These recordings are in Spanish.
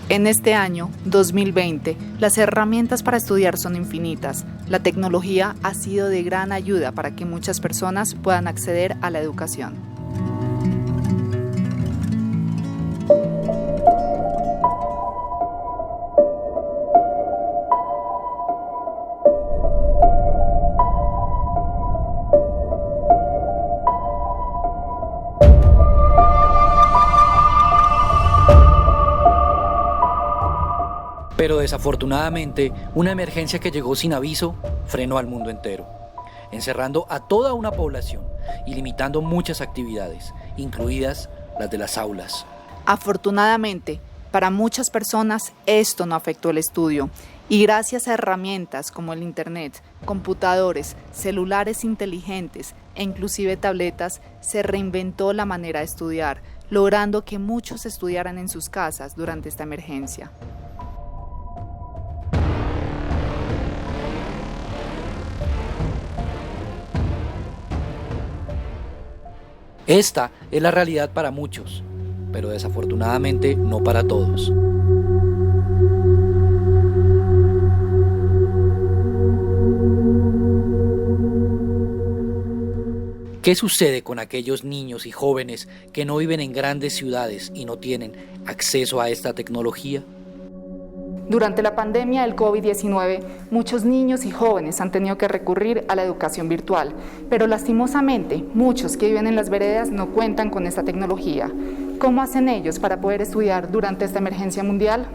En este año, 2020, las herramientas para estudiar son infinitas. La tecnología ha sido de gran ayuda para que muchas personas puedan acceder a la educación. Pero desafortunadamente, una emergencia que llegó sin aviso frenó al mundo entero, encerrando a toda una población y limitando muchas actividades, incluidas las de las aulas. Afortunadamente, para muchas personas esto no afectó el estudio y gracias a herramientas como el Internet, computadores, celulares inteligentes e inclusive tabletas, se reinventó la manera de estudiar, logrando que muchos estudiaran en sus casas durante esta emergencia. Esta es la realidad para muchos, pero desafortunadamente no para todos. ¿Qué sucede con aquellos niños y jóvenes que no viven en grandes ciudades y no tienen acceso a esta tecnología? Durante la pandemia del COVID-19, muchos niños y jóvenes han tenido que recurrir a la educación virtual, pero lastimosamente muchos que viven en las veredas no cuentan con esta tecnología. ¿Cómo hacen ellos para poder estudiar durante esta emergencia mundial?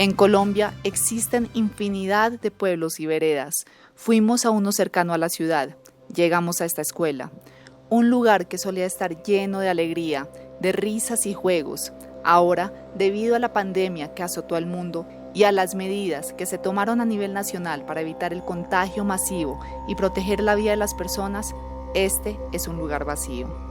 En Colombia existen infinidad de pueblos y veredas. Fuimos a uno cercano a la ciudad. Llegamos a esta escuela, un lugar que solía estar lleno de alegría, de risas y juegos. Ahora, debido a la pandemia que azotó al mundo y a las medidas que se tomaron a nivel nacional para evitar el contagio masivo y proteger la vida de las personas, este es un lugar vacío.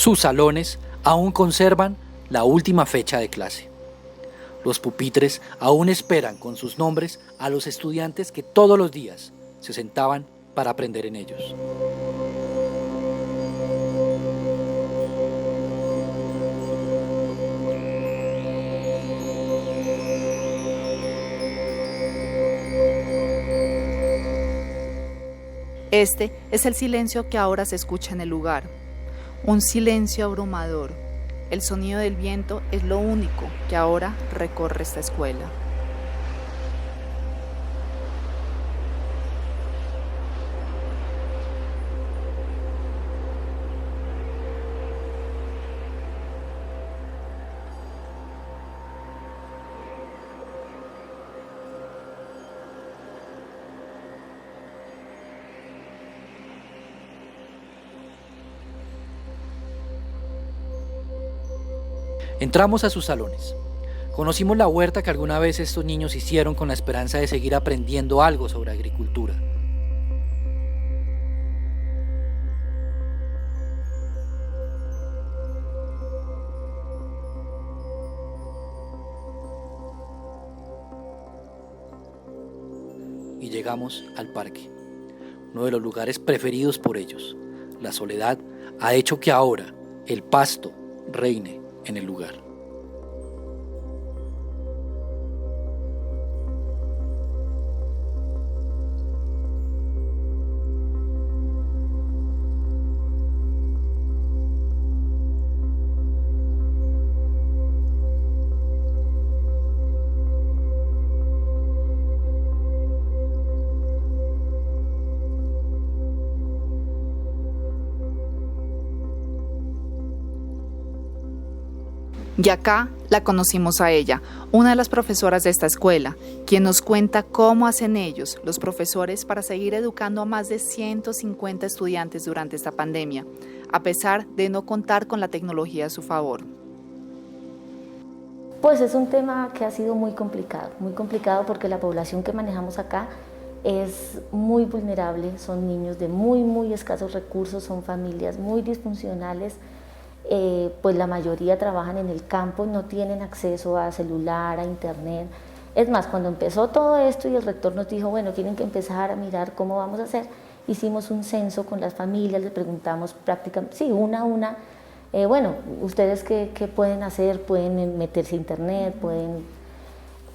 Sus salones aún conservan la última fecha de clase. Los pupitres aún esperan con sus nombres a los estudiantes que todos los días se sentaban para aprender en ellos. Este es el silencio que ahora se escucha en el lugar. Un silencio abrumador. El sonido del viento es lo único que ahora recorre esta escuela. Entramos a sus salones. Conocimos la huerta que alguna vez estos niños hicieron con la esperanza de seguir aprendiendo algo sobre agricultura. Y llegamos al parque, uno de los lugares preferidos por ellos. La soledad ha hecho que ahora el pasto reine en el lugar. Y acá la conocimos a ella, una de las profesoras de esta escuela, quien nos cuenta cómo hacen ellos, los profesores, para seguir educando a más de 150 estudiantes durante esta pandemia, a pesar de no contar con la tecnología a su favor. Pues es un tema que ha sido muy complicado porque la población que manejamos acá es muy vulnerable, son niños de muy escasos recursos, son familias muy disfuncionales, pues la mayoría trabajan en el campo, no tienen acceso a celular, a internet. Es más, cuando empezó todo esto y el rector nos dijo, bueno, tienen que empezar a mirar cómo vamos a hacer, hicimos un censo con las familias, les preguntamos prácticamente, sí, una a una, bueno, ustedes qué pueden hacer, pueden meterse a internet,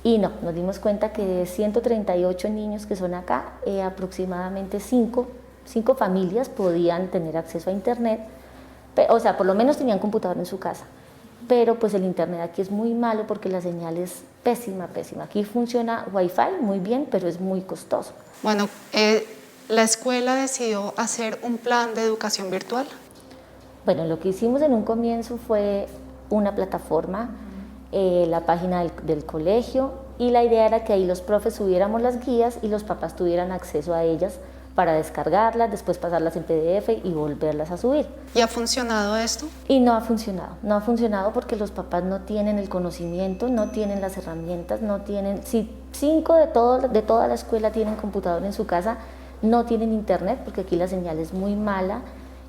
y no, nos dimos cuenta que de 138 niños que son acá, aproximadamente 5 familias podían tener acceso a internet, o sea, por lo menos tenían computador en su casa, pero pues el internet aquí es muy malo porque la señal es pésima. Aquí funciona Wi-Fi muy bien, pero es muy costoso. Bueno, la escuela decidió hacer un plan de educación virtual. Bueno, lo que hicimos en un comienzo fue una plataforma, la página del colegio, y la idea era que ahí los profes subiéramos las guías y los papás tuvieran acceso a ellas para descargarlas, después pasarlas en PDF y volverlas a subir. ¿Y ha funcionado esto? Y no ha funcionado porque los papás no tienen el conocimiento, no tienen las herramientas, no tienen, si 5 de toda la escuela tienen computador en su casa, no tienen internet porque aquí la señal es muy mala,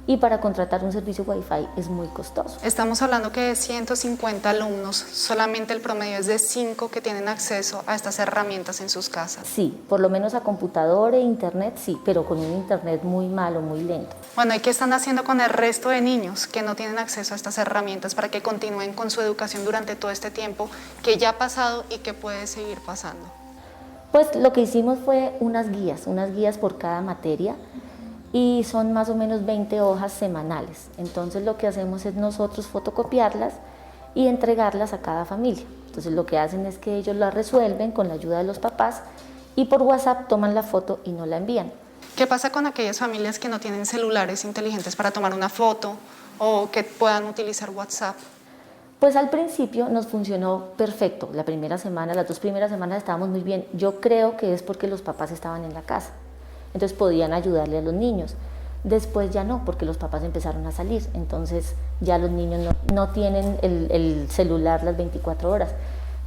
y para contratar un servicio Wi-Fi es muy costoso. Estamos hablando que de 150 alumnos, solamente el promedio es de 5 que tienen acceso a estas herramientas en sus casas. Sí, por lo menos a computador e internet sí, pero con un internet muy malo, muy lento. Bueno, ¿y qué están haciendo con el resto de niños que no tienen acceso a estas herramientas para que continúen con su educación durante todo este tiempo que ya ha pasado y que puede seguir pasando? Pues lo que hicimos fue unas guías por cada materia, y son más o menos 20 hojas semanales. Entonces lo que hacemos es nosotros fotocopiarlas y entregarlas a cada familia. Entonces lo que hacen es que ellos las resuelven con la ayuda de los papás y por WhatsApp toman la foto y nos la envían. ¿Qué pasa con aquellas familias que no tienen celulares inteligentes para tomar una foto o que puedan utilizar WhatsApp? Pues al principio nos funcionó perfecto. La primera semana, las 2 primeras semanas estábamos muy bien. Yo creo que es porque los papás estaban en la casa. Entonces podían ayudarle a los niños. Después ya no, porque los papás empezaron a salir, entonces ya los niños no tienen el celular las 24 horas.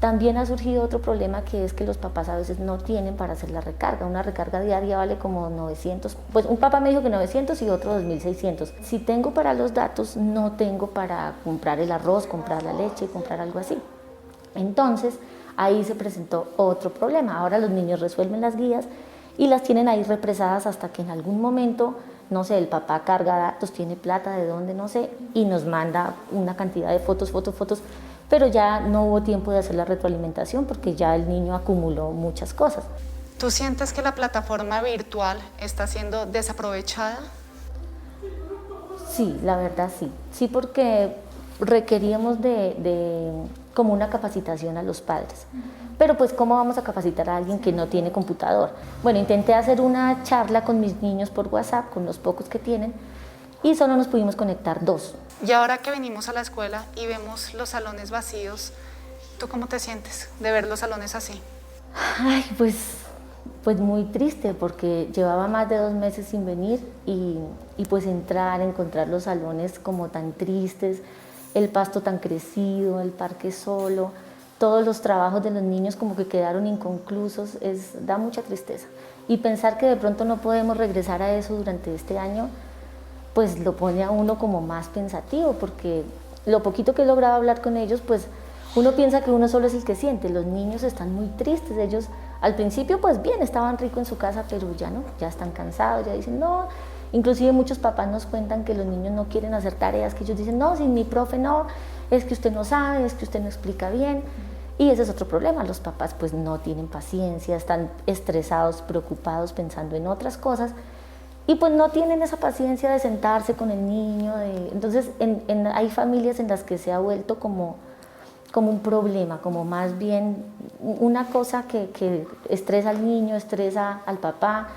También ha surgido otro problema, que es que los papás a veces no tienen para hacer la recarga. Una recarga diaria vale como 900, pues un papá me dijo que 900 y otro 2600. Si tengo para los datos, no tengo para comprar el arroz, comprar la leche, comprar algo así. Entonces ahí se presentó otro problema. Ahora los niños resuelven las guías y las tienen ahí represadas hasta que en algún momento, no sé, el papá carga datos, tiene plata, de dónde, no sé, y nos manda una cantidad de fotos, pero ya no hubo tiempo de hacer la retroalimentación porque ya el niño acumuló muchas cosas. ¿Tú sientes que la plataforma virtual está siendo desaprovechada? Sí, la verdad sí. Sí, porque requeríamos de como una capacitación a los padres. Pero pues, ¿cómo vamos a capacitar a alguien que no tiene computador? Bueno, intenté hacer una charla con mis niños por WhatsApp, con los pocos que tienen, y solo nos pudimos conectar 2. Y ahora que venimos a la escuela y vemos los salones vacíos, ¿tú cómo te sientes de ver los salones así? Ay, pues muy triste, porque llevaba más de 2 meses sin venir y pues encontrar los salones como tan tristes, el pasto tan crecido, el parque solo, todos los trabajos de los niños como que quedaron inconclusos, da mucha tristeza. Y pensar que de pronto no podemos regresar a eso durante este año, pues lo pone a uno como más pensativo, porque lo poquito que he logrado hablar con ellos, pues uno piensa que uno solo es el que siente. Los niños están muy tristes, ellos al principio pues bien, estaban ricos en su casa, pero ya no, ya están cansados, ya dicen no. Inclusive muchos papás nos cuentan que los niños no quieren hacer tareas, que ellos dicen no, sin mi profe no, es que usted no sabe, es que usted no explica bien. Y ese es otro problema, los papás pues no tienen paciencia, están estresados, preocupados, pensando en otras cosas, y pues no tienen esa paciencia de sentarse con el niño. Entonces hay familias en las que se ha vuelto como un problema, como más bien una cosa que estresa al niño, estresa al papá.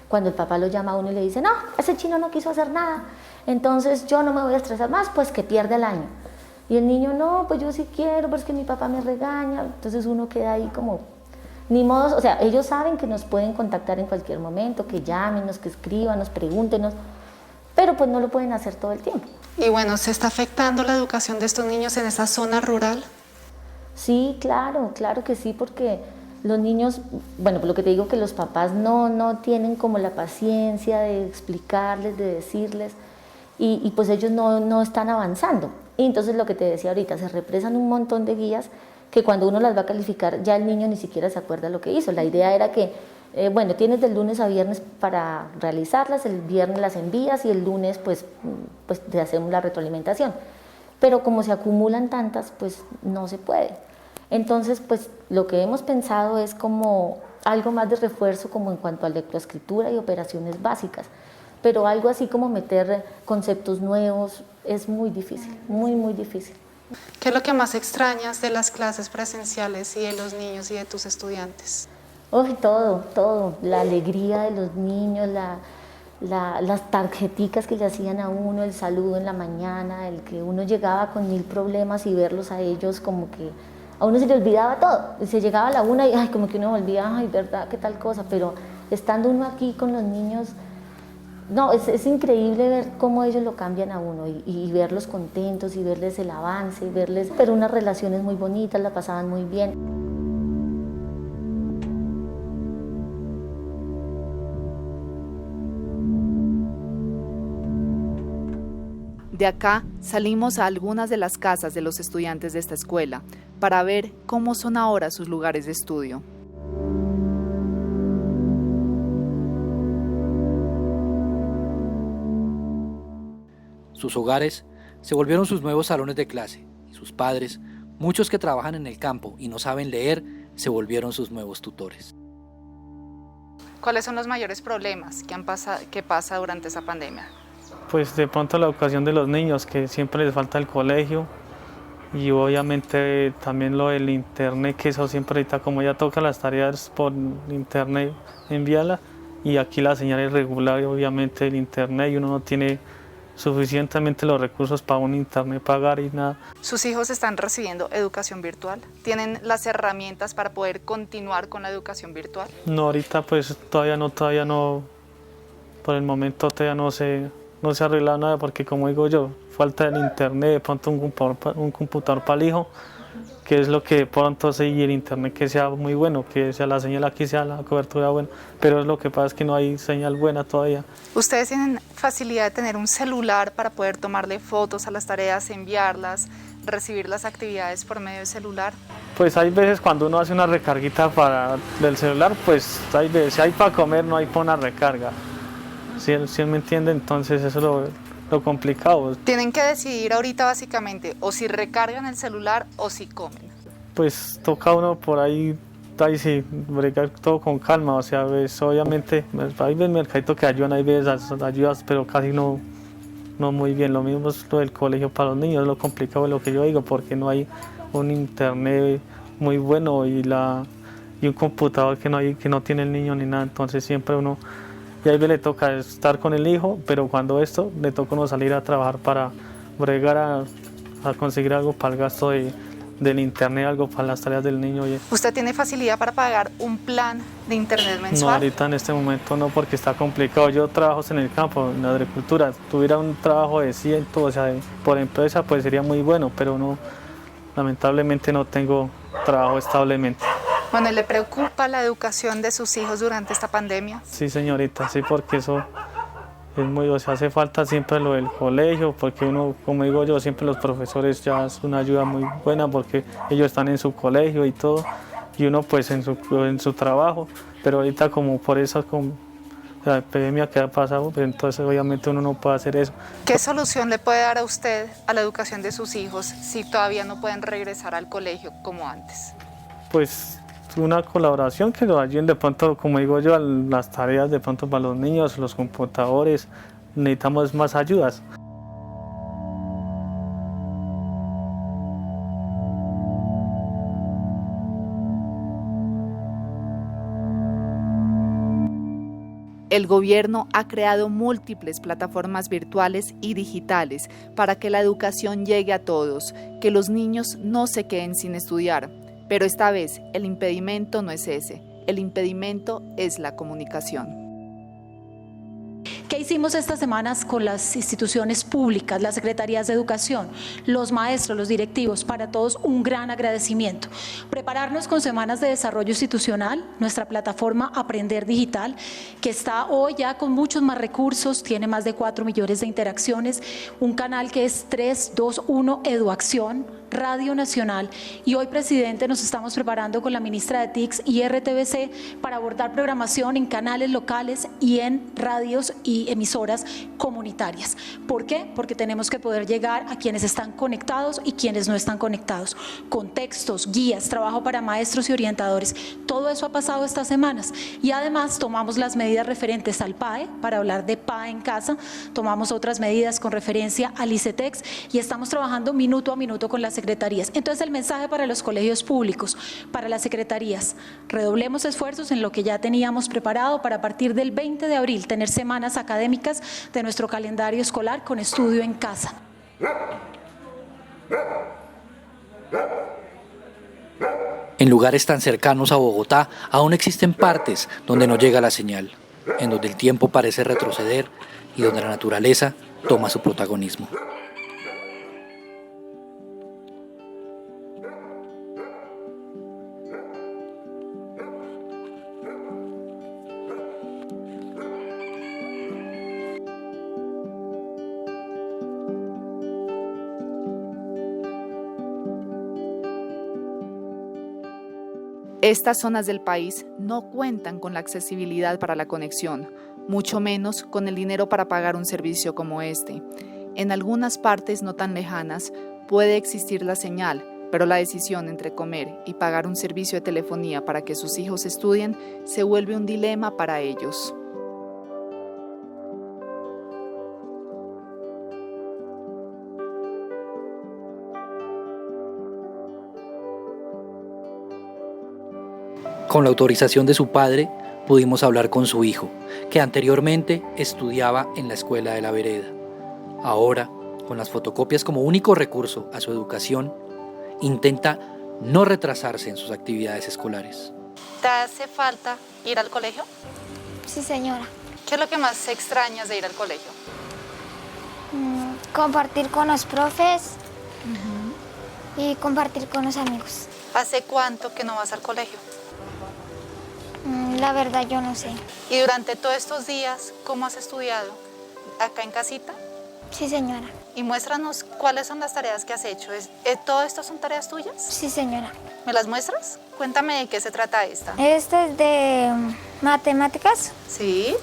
Cuando el papá lo llama a uno y le dice, no, ese chino no quiso hacer nada, entonces yo no me voy a estresar más, pues que pierda el año. Y el niño, no, pues yo sí quiero, pero es que mi papá me regaña. Entonces uno queda ahí como, ni modo, o sea, ellos saben que nos pueden contactar en cualquier momento, que llámenos, que escriban, pregúntenos, pero pues no lo pueden hacer todo el tiempo. Y bueno, ¿se está afectando la educación de estos niños en esa zona rural? Sí, claro, claro que sí, porque los niños, bueno, por lo que te digo que los papás no tienen como la paciencia de explicarles, de decirles, y pues ellos no están avanzando. Y entonces lo que te decía ahorita, se represan un montón de guías que cuando uno las va a calificar ya el niño ni siquiera se acuerda lo que hizo. La idea era que, bueno, tienes del lunes a viernes para realizarlas, el viernes las envías y el lunes pues te hacemos la retroalimentación. Pero como se acumulan tantas, pues no se puede. Entonces, pues lo que hemos pensado es como algo más de refuerzo como en cuanto a lectoescritura y operaciones básicas, pero algo así como meter conceptos nuevos es muy difícil, muy difícil. ¿Qué es lo que más extrañas de las clases presenciales y de los niños y de tus estudiantes? Uy, todo, la alegría de los niños, las tarjeticas que le hacían a uno, el saludo en la mañana, el que uno llegaba con 1000 problemas y verlos a ellos como que a uno se le olvidaba todo, y se llegaba a la una y ay, como que uno volvía, ay, verdad, qué tal cosa, pero estando uno aquí con los niños, no, es increíble ver cómo ellos lo cambian a uno y verlos contentos y verles el avance, y verles, pero unas relaciones muy bonitas, la pasaban muy bien. De acá salimos a algunas de las casas de los estudiantes de esta escuela para ver cómo son ahora sus lugares de estudio. Sus hogares se volvieron sus nuevos salones de clase y sus padres, muchos que trabajan en el campo y no saben leer, se volvieron sus nuevos tutores. ¿Cuáles son los mayores problemas que pasa durante esa pandemia? Pues de pronto la educación de los niños, que siempre les falta el colegio, y obviamente también lo del internet, que eso siempre ahorita como ya toca las tareas por internet, envíala, y aquí la señal es regular, y obviamente el internet, y uno no tiene suficientemente los recursos para un internet pagar y nada. ¿Sus hijos están recibiendo educación virtual? ¿Tienen las herramientas para poder continuar con la educación virtual? No, ahorita pues todavía no, por el momento todavía no se ha arreglado nada, porque como digo yo, falta el internet, de pronto un computador para el hijo, que es lo que de pronto sí, y el internet que sea muy bueno, que sea la señal aquí, sea la cobertura buena, pero lo que pasa es que no hay señal buena todavía. ¿Ustedes tienen facilidad de tener un celular para poder tomarle fotos a las tareas, enviarlas, recibir las actividades por medio del celular? Pues hay veces cuando uno hace una recarguita del celular, pues hay veces, si hay para comer no hay para una recarga. Si él me entiende, entonces eso es lo complicado. Tienen que decidir ahorita básicamente o si recargan el celular o si comen. Pues toca uno por ahí sí, bregar todo con calma, o sea, ves, obviamente hay veces mercadito que ayudan, hay veces ayudas, pero casi no muy bien. Lo mismo es lo del colegio para los niños, es lo complicado de lo que yo digo, porque no hay un internet muy bueno y un computador que no tiene el niño ni nada, entonces siempre uno, y ahí le toca estar con el hijo, pero cuando esto le toca uno salir a trabajar para bregar a conseguir algo para el gasto del internet, algo para las tareas del niño. ¿Usted tiene facilidad para pagar un plan de internet mensual? No, ahorita en este momento no, porque está complicado. Yo trabajo en el campo, en la agricultura. Tuviera un trabajo de 100, o sea, por empresa, pues sería muy bueno, pero no, lamentablemente no tengo trabajo establemente. Bueno, ¿le preocupa la educación de sus hijos durante esta pandemia? Sí, señorita, sí, porque eso es muy, o sea, hace falta siempre lo del colegio, porque uno, como digo yo, siempre los profesores ya es una ayuda muy buena, porque ellos están en su colegio y todo, y uno pues en su trabajo, pero ahorita como por eso, como la epidemia que ha pasado, pues entonces obviamente uno no puede hacer eso. ¿Qué solución le puede dar a usted a la educación de sus hijos si todavía no pueden regresar al colegio como antes? Pues una colaboración que lo ayuden de pronto, como digo yo, a las tareas de pronto para los niños, los computadores, necesitamos más ayudas. El gobierno ha creado múltiples plataformas virtuales y digitales para que la educación llegue a todos, que los niños no se queden sin estudiar. Pero esta vez el impedimento no es ese, el impedimento es la comunicación. ¿Qué hicimos estas semanas con las instituciones públicas, las secretarías de educación, los maestros, los directivos? Para todos un gran agradecimiento. Prepararnos con semanas de desarrollo institucional, nuestra plataforma Aprender Digital, que está hoy ya con muchos más recursos, tiene más de 4 millones de interacciones, un canal que es 321 Eduacción, Radio Nacional, y hoy, presidente, nos estamos preparando con la ministra de TICS y RTBC para abordar programación en canales locales y en radios y emisoras comunitarias. ¿Por qué? Porque tenemos que poder llegar a quienes están conectados y quienes no están conectados. Contextos, guías, trabajo para maestros y orientadores, todo eso ha pasado estas semanas, y además tomamos las medidas referentes al PAE para hablar de PAE en casa, tomamos otras medidas con referencia al ICETEX y estamos trabajando minuto a minuto con las secretarías. Entonces, el mensaje para los colegios públicos, para las secretarías: redoblemos esfuerzos en lo que ya teníamos preparado para, a partir del 20 de abril, tener semanas académicas de nuestro calendario escolar con estudio en casa. En lugares tan cercanos a Bogotá, aún existen partes donde no llega la señal, en donde el tiempo parece retroceder y donde la naturaleza toma su protagonismo. Estas zonas del país no cuentan con la accesibilidad para la conexión, mucho menos con el dinero para pagar un servicio como este. En algunas partes no tan lejanas puede existir la señal, pero la decisión entre comer y pagar un servicio de telefonía para que sus hijos estudien se vuelve un dilema para ellos. Con la autorización de su padre, pudimos hablar con su hijo, que anteriormente estudiaba en la escuela de la vereda. Ahora, con las fotocopias como único recurso a su educación, intenta no retrasarse en sus actividades escolares. ¿Te hace falta ir al colegio? Sí, señora. ¿Qué es lo que más extrañas de ir al colegio? Compartir con los profes y compartir con los amigos. ¿Hace cuánto que no vas al colegio? La verdad yo no sé. Y durante todos estos días, ¿cómo has estudiado? ¿Acá en casita? Sí, señora. Y muéstranos cuáles son las tareas que has hecho. ¿Todo esto son tareas tuyas? Sí, señora. ¿Me las muestras? Cuéntame de qué se trata esta. Esta es de matemáticas. Sí.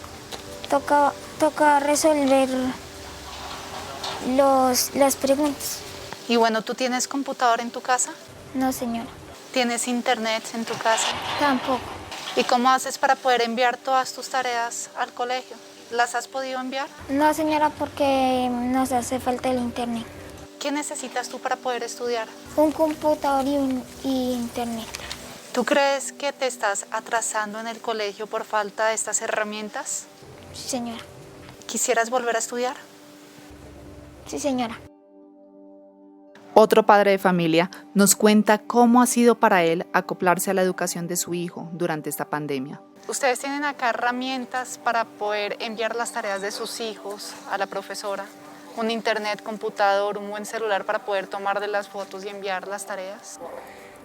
Toca resolver las preguntas. Y bueno, ¿tú tienes computador en tu casa? No, señora. ¿Tienes internet en tu casa? Tampoco. ¿Y cómo haces para poder enviar todas tus tareas al colegio? ¿Las has podido enviar? No, señora, porque nos hace falta el internet. ¿Qué necesitas tú para poder estudiar? Un computador y internet. ¿Tú crees que te estás atrasando en el colegio por falta de estas herramientas? Sí, señora. ¿Quisieras volver a estudiar? Sí, señora. Otro padre de familia nos cuenta cómo ha sido para él acoplarse a la educación de su hijo durante esta pandemia. ¿Ustedes tienen acá herramientas para poder enviar las tareas de sus hijos a la profesora? ¿Un internet, computador, un buen celular para poder tomarle las fotos y enviar las tareas?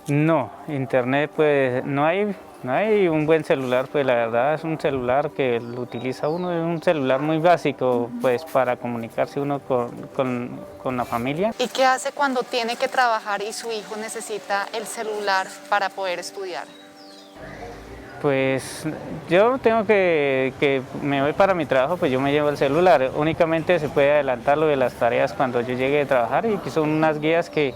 No, internet pues no hay un buen celular, pues la verdad es un celular que lo utiliza uno, es un celular muy básico pues para comunicarse uno con la familia. ¿Y qué hace cuando tiene que trabajar y su hijo necesita el celular para poder estudiar? Pues yo tengo que me voy para mi trabajo, pues yo me llevo el celular. Únicamente se puede adelantar lo de las tareas cuando yo llegue a trabajar, y que son unas guías que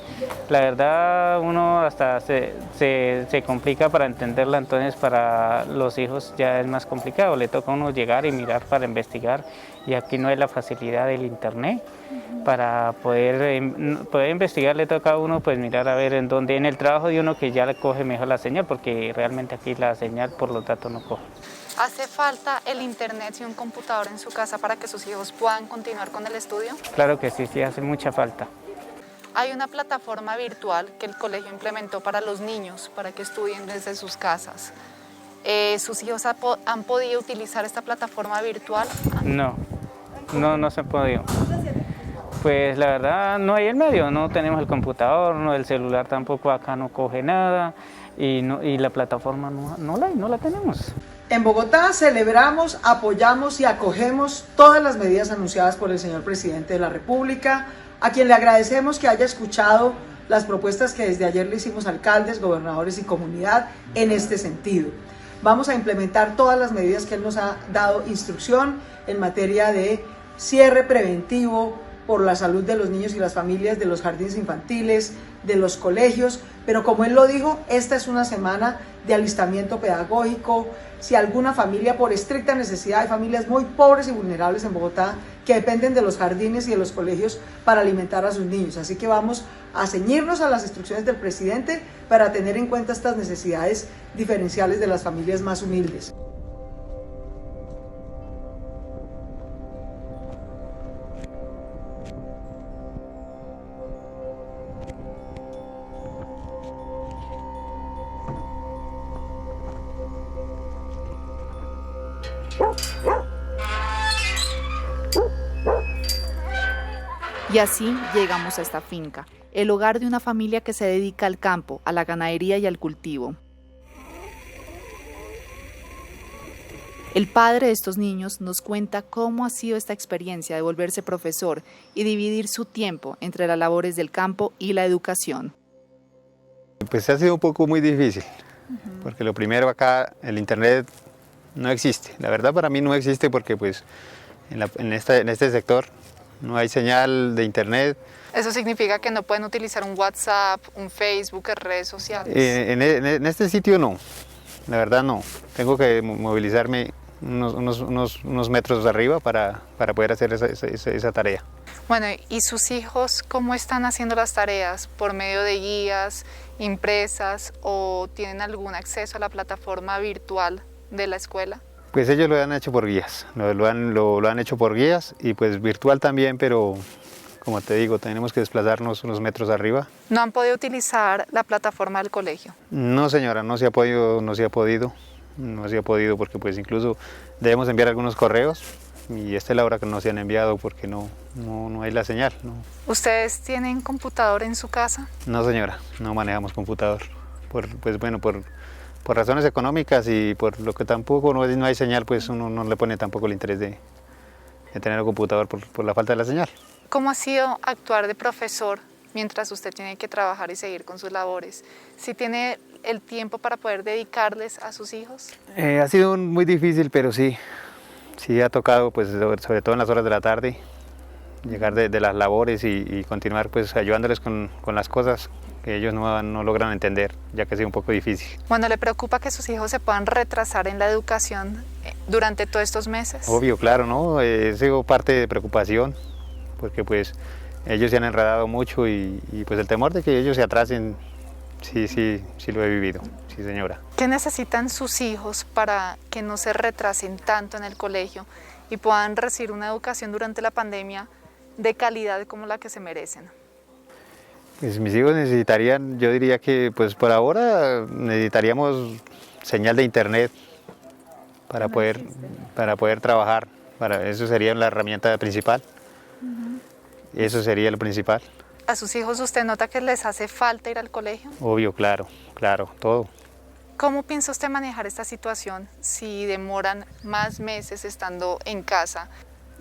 la verdad uno hasta se complica para entenderla, entonces para los hijos ya es más complicado, le toca a uno llegar y mirar para investigar, y aquí no hay la facilidad del internet. Para poder investigar le toca a uno pues mirar a ver en el trabajo de uno que ya le coge mejor la señal, porque realmente aquí la señal por los datos no coge. ¿Hace falta el internet y un computador en su casa para que sus hijos puedan continuar con el estudio? Claro que sí, sí hace mucha falta. Hay una plataforma virtual que el colegio implementó para los niños, para que estudien desde sus casas. ¿Sus hijos han podido utilizar esta plataforma virtual? No se ha podido. Pues la verdad no hay el medio, no tenemos el computador, no, el celular tampoco acá no coge nada y la plataforma no la tenemos. En Bogotá celebramos, apoyamos y acogemos todas las medidas anunciadas por el señor presidente de la República, a quien le agradecemos que haya escuchado las propuestas que desde ayer le hicimos alcaldes, gobernadores y comunidad en este sentido. Vamos a implementar todas las medidas que él nos ha dado instrucción en materia de cierre preventivo por la salud de los niños y las familias, de los jardines infantiles, de los colegios, pero como él lo dijo, esta es una semana de alistamiento pedagógico. Si alguna familia por estricta necesidad, hay familias muy pobres y vulnerables en Bogotá que dependen de los jardines y de los colegios para alimentar a sus niños, así que vamos a ceñirnos a las instrucciones del presidente para tener en cuenta estas necesidades diferenciales de las familias más humildes. Y así llegamos a esta finca, el hogar de una familia que se dedica al campo, a la ganadería y al cultivo. El padre de estos niños nos cuenta cómo ha sido esta experiencia de volverse profesor y dividir su tiempo entre las labores del campo y la educación. Pues ha sido un poco muy difícil, porque lo primero acá, el internet no existe. La verdad para mí no existe porque pues en este sector no hay señal de internet. ¿Eso significa que no pueden utilizar un WhatsApp, un Facebook, redes sociales? En este sitio no, la verdad no. Tengo que movilizarme unos metros arriba para poder hacer esa tarea. Bueno, ¿y sus hijos cómo están haciendo las tareas? ¿Por medio de guías impresas o tienen algún acceso a la plataforma virtual de la escuela? Pues ellos lo han hecho por guías, lo han hecho por guías y pues virtual también, pero como te digo, tenemos que desplazarnos unos metros arriba. ¿No han podido utilizar la plataforma del colegio? No señora, no se ha podido porque pues incluso debemos enviar algunos correos y esta es la hora que no se han enviado porque no hay la señal. No. ¿Ustedes tienen computador en su casa? No señora, no manejamos computador, por razones económicas y por lo que tampoco no hay señal, pues uno no le pone tampoco el interés de tener un computador por la falta de la señal. ¿Cómo ha sido actuar de profesor mientras usted tiene que trabajar y seguir con sus labores? ¿Sí tiene el tiempo para poder dedicarles a sus hijos? Ha sido muy difícil, pero sí ha tocado, pues sobre todo en las horas de la tarde, llegar de las labores y continuar pues ayudándoles con las cosas que ellos no logran entender, ya que ha sido un poco difícil. Bueno, ¿le preocupa que sus hijos se puedan retrasar en la educación durante todos estos meses? Obvio, claro, ¿no? Ha sido parte de preocupación, porque pues ellos se han enredado mucho y pues el temor de que ellos se atrasen, sí lo he vivido, sí señora. ¿Qué necesitan sus hijos para que no se retrasen tanto en el colegio y puedan recibir una educación durante la pandemia de calidad como la que se merecen? Pues mis hijos necesitarían, yo diría que pues por ahora necesitaríamos señal de internet para poder trabajar, eso sería la herramienta principal, eso sería lo principal. ¿A sus hijos usted nota que les hace falta ir al colegio? Obvio, claro, todo. ¿Cómo piensa usted manejar esta situación si demoran más meses estando en casa?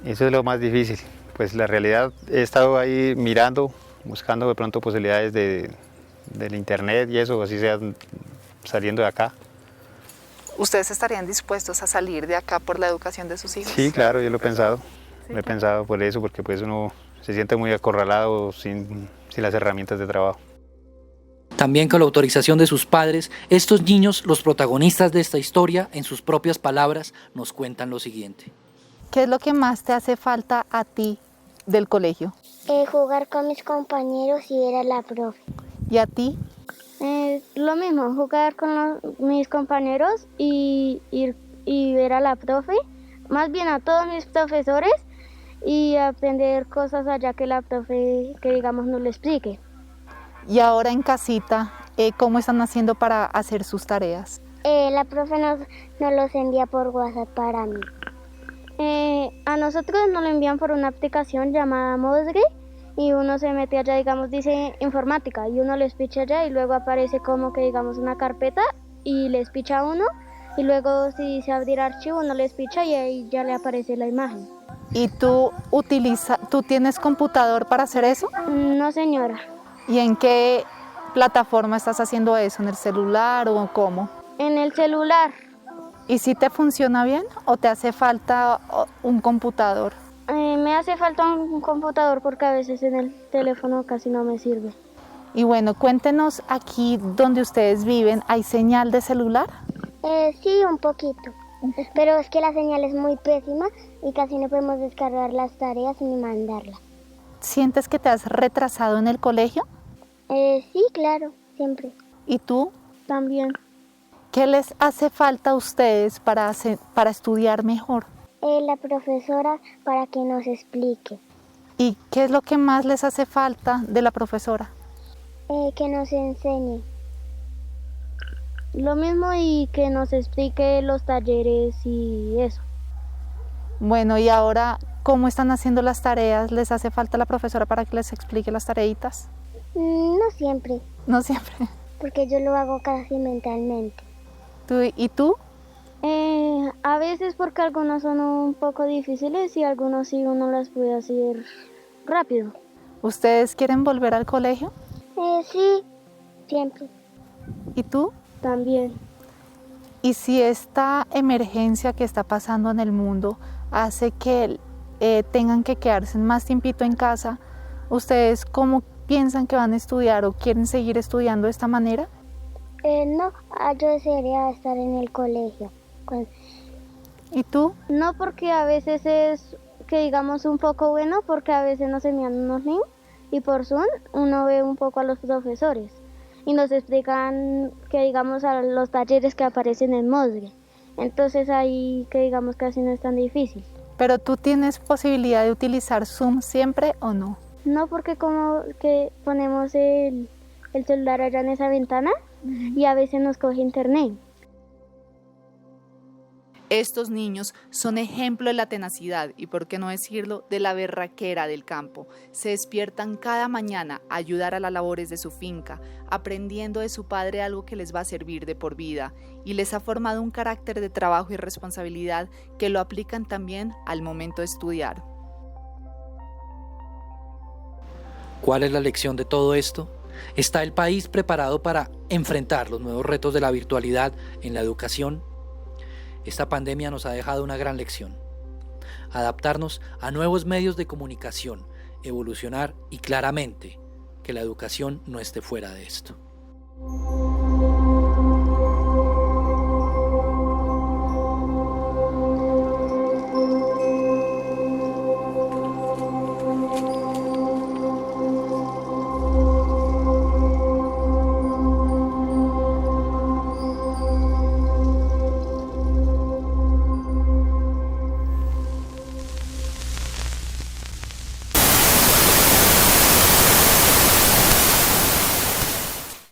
Eso es lo más difícil, pues la realidad he estado ahí mirando, buscando de pronto posibilidades del internet y eso, así sea saliendo de acá. ¿Ustedes estarían dispuestos a salir de acá por la educación de sus hijos? Sí, claro, yo lo he pensado, lo he pensado por eso, porque pues uno se siente muy acorralado sin las herramientas de trabajo. También con la autorización de sus padres, estos niños, los protagonistas de esta historia, en sus propias palabras, nos cuentan lo siguiente. ¿Qué es lo que más te hace falta a ti del colegio? Jugar con mis compañeros y ver a la profe. ¿Y a ti? Lo mismo, jugar con mis compañeros y ver ver a la profe, más bien a todos mis profesores, y aprender cosas allá que la profe, que digamos, nos lo explique. Y ahora en casita, ¿cómo están haciendo para hacer sus tareas? La profe nos los envía por WhatsApp para mí. A nosotros nos lo envían por una aplicación llamada Mosgre, y uno se mete allá, digamos, dice informática, y uno les picha allá y luego aparece como que, digamos, una carpeta y les picha a uno, y luego si dice abrir archivo uno les picha y ahí ya le aparece la imagen. ¿Y tú tienes computador para hacer eso? No, señora. ¿Y en qué plataforma estás haciendo eso? ¿En el celular o cómo? En el celular. ¿Y si te funciona bien o te hace falta un computador? Me hace falta un computador porque a veces en el teléfono casi no me sirve. Y bueno, cuéntenos, aquí donde ustedes viven, ¿hay señal de celular? Sí, un poquito. Pero es que la señal es muy pésima y casi no podemos descargar las tareas ni mandarlas. ¿Sientes que te has retrasado en el colegio? Sí, claro, siempre. ¿Y tú? También. ¿Qué les hace falta a ustedes para estudiar mejor? La profesora para que nos explique. ¿Y qué es lo que más les hace falta de la profesora? Que nos enseñe. Lo mismo, y que nos explique los talleres y eso. Bueno, y ahora, ¿cómo están haciendo las tareas? ¿Les hace falta la profesora para que les explique las tareitas? No siempre. No siempre. Porque yo lo hago casi mentalmente. ¿Y tú? A veces, porque algunos son un poco difíciles y algunos sí uno las puede hacer rápido. ¿Ustedes quieren volver al colegio? Sí, siempre. ¿Y tú? También. ¿Y si esta emergencia que está pasando en el mundo hace que tengan que quedarse más tiempito en casa, ustedes cómo piensan que van a estudiar o quieren seguir estudiando de esta manera? No, yo desearía estar en el colegio. ¿Y tú? No, porque a veces es, que digamos, un poco bueno, porque a veces nos envían unos links y por Zoom uno ve un poco a los profesores y nos explican, que digamos, a los talleres que aparecen en Mosgre. Entonces ahí, que digamos, casi no es tan difícil. ¿Pero tú tienes posibilidad de utilizar Zoom siempre o no? No, porque como que ponemos el celular allá en esa ventana y a veces nos coge internet. Estos niños son ejemplo de la tenacidad y, por qué no decirlo, de la berraquera del campo. Se despiertan cada mañana a ayudar a las labores de su finca, aprendiendo de su padre algo que les va a servir de por vida, y les ha formado un carácter de trabajo y responsabilidad que lo aplican también al momento de estudiar. ¿Cuál es la lección de todo esto? ¿Está el país preparado para enfrentar los nuevos retos de la virtualidad en la educación? Esta pandemia nos ha dejado una gran lección: adaptarnos a nuevos medios de comunicación, evolucionar y claramente que la educación no esté fuera de esto.